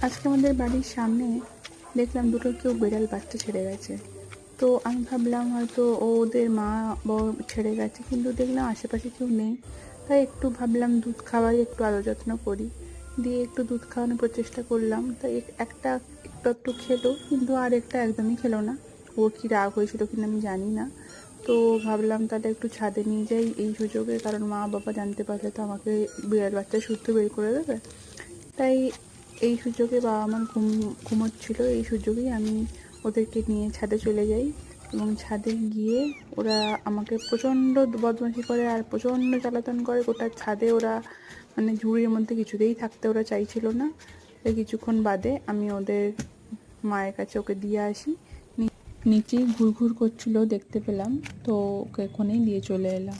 আজকে আমাদের বাড়ির সামনে দেখলাম দুটো কেউ বিড়াল বাচ্চা ছেড়ে গেছে। তো আমি ভাবলাম হয়তো ওদের মা ছেড়ে গেছে, কিন্তু দেখলাম আশেপাশে কেউ নেই। তাই একটু ভাবলাম দুধ খাওয়াই, একটু আদর যত্ন করি। দিয়ে একটু দুধ খাওয়ানোর প্রচেষ্টা করলাম। তাই একটা একটু একটু খেলো, কিন্তু আর একটা একদমই খেলো না। ওর কি রাগ হয়েছিল কিনা আমি জানি না। তো ভাবলাম তাহলে একটু ছাদে নিয়ে যাই এই সুযোগে, কারণ মা বাবা জানতে পারলে তো আমাকে বিড়াল বাচ্চা শুদ্ধ বের করে দেবে। তাই এই সুযোগে বাবা মা ঘুমোচ্ছিল, এই সুযোগেই আমি ওদেরকে নিয়ে ছাদে চলে যাই। এবং ছাদে গিয়ে ওরা আমাকে প্রচণ্ড বদমাইশি করে আর প্রচণ্ড জ্বালাতন করে। গোটা ছাদে ওরা মানে ঝুড়ির মধ্যে কিছুতেই থাকতে ওরা চাইছিল না। তাই কিছুক্ষণ বাদে আমি ওদের মায়ের কাছে ওকে দিয়ে আসি। নিচেই ঘুরঘুর করছিল দেখতে পেলাম, তো ওকে এখনই দিয়ে চলে এলাম।